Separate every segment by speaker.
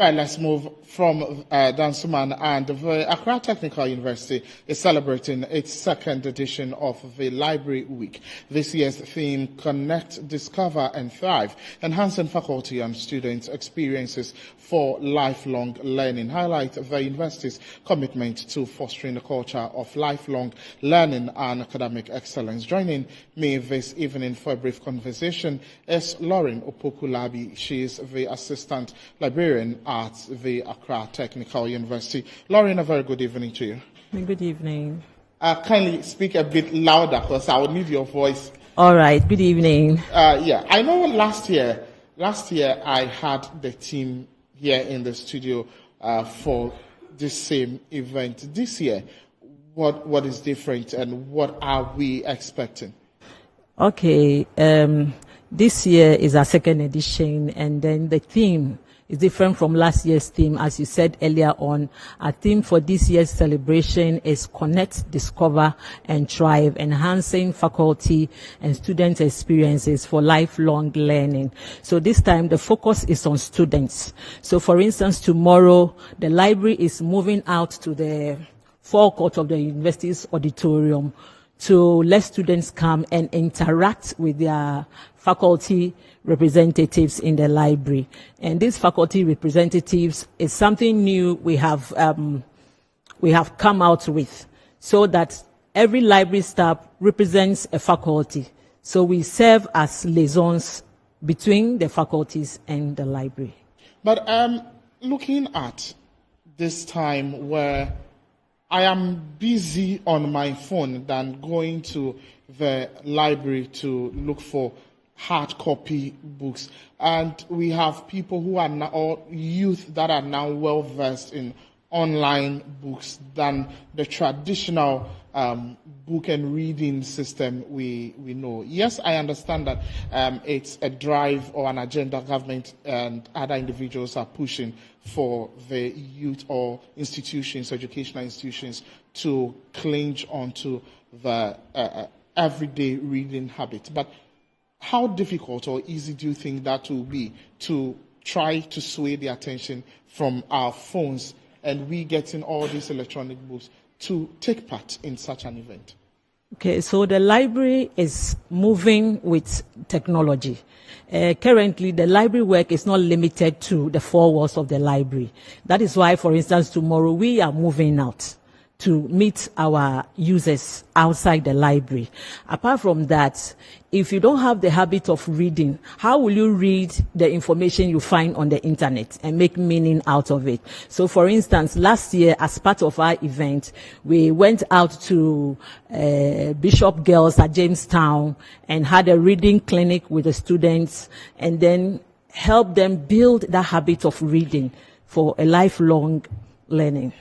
Speaker 1: Right, let's move from Dansuman, and the Accra Technical University is celebrating its second edition of the Library Week. This year's theme, Connect, Discover and Thrive, enhancing faculty and students' experiences for lifelong learning, highlight the university's commitment to fostering a culture of lifelong learning and academic excellence. Joining me this evening for a brief conversation is Lauren Opokulabi. She is the Assistant Librarian at the Accra Technical University. Lauren, a very good evening to you.
Speaker 2: Good evening.
Speaker 1: Kindly speak a bit louder because I would need your voice.
Speaker 2: All right, good evening.
Speaker 1: I know last year I had the team here in the studio for this same event. This year, what is different and what are we expecting?
Speaker 2: Okay, this year is our second edition, and then the theme is different from last year's theme. As you said earlier on, our theme for this year's celebration is Connect, Discover and Thrive, enhancing faculty and student experiences for lifelong learning. So this time the focus is on students. So for instance, tomorrow the library is moving out to the forecourt of the university's auditorium to let students come and interact with their faculty representatives in the library. And these faculty representatives is something new we have come out with, so that every library staff represents a faculty. So we serve as liaisons between the faculties and the library.
Speaker 1: But looking at this time where I am busy on my phone than going to the library to look for hard copy books, and we have people who are now, or youth that are now well versed in online books than the traditional book and reading system we know. Yes, I understand that it's a drive or an agenda government and other individuals are pushing for the youth or institutions, educational institutions, to cling onto the everyday reading habit. But how difficult or easy do you think that will be to try to sway the attention from our phones and we getting all these electronic books to take part in such an event?
Speaker 2: Okay, so the library is moving with technology. Currently, the library work is not limited to the four walls of the library. That is why, for instance, tomorrow we are moving out to meet our users outside the library. Apart from that, if you don't have the habit of reading, how will you read the information you find on the internet and make meaning out of it? So for instance, last year as part of our event, we went out to Bishop Girls at Jamestown and had a reading clinic with the students, and then helped them build that habit of reading for a lifelong learning.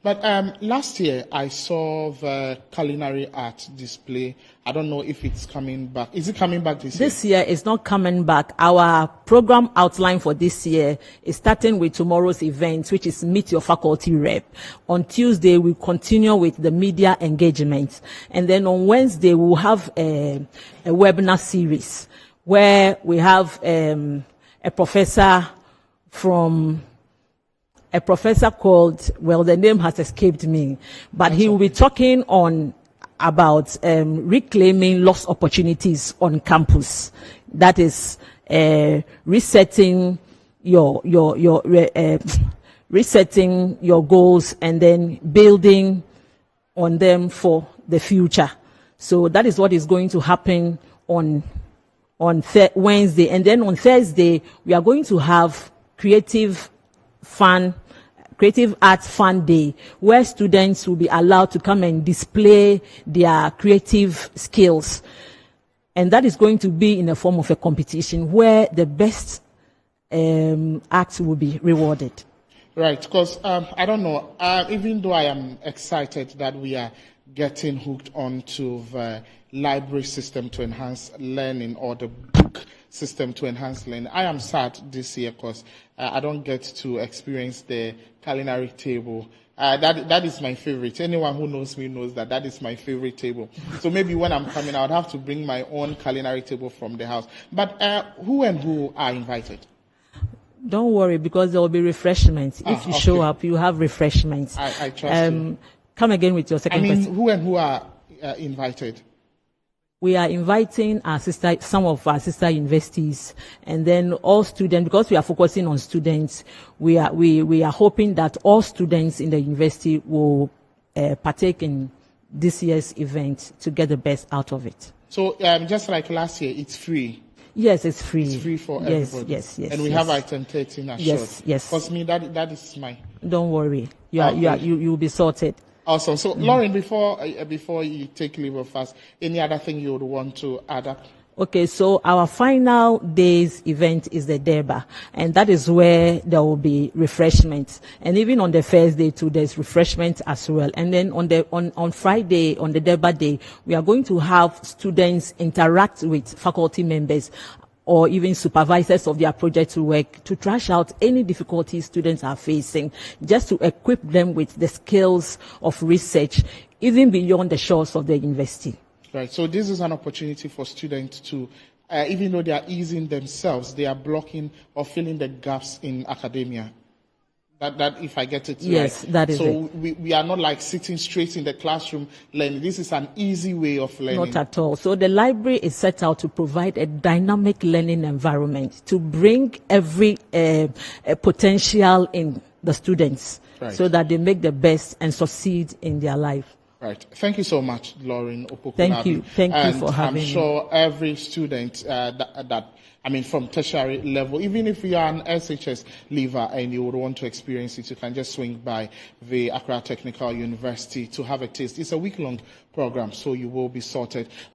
Speaker 1: But last year, I saw the culinary art display. I don't know if it's coming back. Is it coming back this year?
Speaker 2: This year it's not coming back. Our program outline for this year is starting with tomorrow's event, which is Meet Your Faculty Rep. On Tuesday, we continue with the media engagement. And then on Wednesday, we'll have a webinar series where we have a professor called, well, the name has escaped me, but he will be talking about reclaiming lost opportunities on campus. That is resetting your goals and then building on them for the future. So that is what is going to happen on Wednesday, and then on Thursday we are going to have creative arts fun day, where students will be allowed to come and display their creative skills. And that is going to be in the form of a competition where the best acts will be rewarded.
Speaker 1: Right, because I don't know, even though I am excited that we are getting hooked onto the library system to enhance learning, or the book system to enhance learning, I am sad this year because I don't get to experience the culinary table. That is my favorite. Anyone who knows me knows that is my favorite table. So maybe when I'm coming, I would have to bring my own culinary table from the house. But who and who are invited?
Speaker 2: Don't worry, because there will be refreshments. If you show up, you have refreshments.
Speaker 1: I trust you.
Speaker 2: Come again with your second question.
Speaker 1: Who and who are invited?
Speaker 2: We are inviting some of our sister universities, and then all students, because we are focusing on students, we are hoping that all students in the university will partake in this year's event to get the best out of it.
Speaker 1: So just like last year, it's free.
Speaker 2: Yes, it's free.
Speaker 1: It's free for everybody.
Speaker 2: Yes.
Speaker 1: And we have item 13 assured.
Speaker 2: Yes.
Speaker 1: Because me, that is my.
Speaker 2: Don't worry. You'll be sorted.
Speaker 1: Awesome. So, Lauren, before you take leave of us, any other thing you would want to add up?
Speaker 2: Okay, so our final day's event is the Deba, and that is where there will be refreshments. And even on the first day too, there's refreshments as well. And then on Friday, on the Deba day, we are going to have students interact with faculty members or even supervisors of their project work to trash out any difficulties students are facing, just to equip them with the skills of research, even beyond the shores of the university.
Speaker 1: Right. So this is an opportunity for students to, even though they are easing themselves, they are blocking or filling the gaps in academia. That if I get it right.
Speaker 2: Yes, that is it.
Speaker 1: So we are not like sitting straight in the classroom learning. This is an easy way of learning.
Speaker 2: Not at all. So the library is set out to provide a dynamic learning environment to bring every potential in the students, right, so that they make the best and succeed in their life.
Speaker 1: Right. Thank you so much, Lauren Opoku.
Speaker 2: Thank you for having me.
Speaker 1: I'm sure every student from tertiary level, even if you are an SHS leaver and you would want to experience it, you can just swing by the Accra Technical University to have a taste. It's a week-long program, so you will be sorted.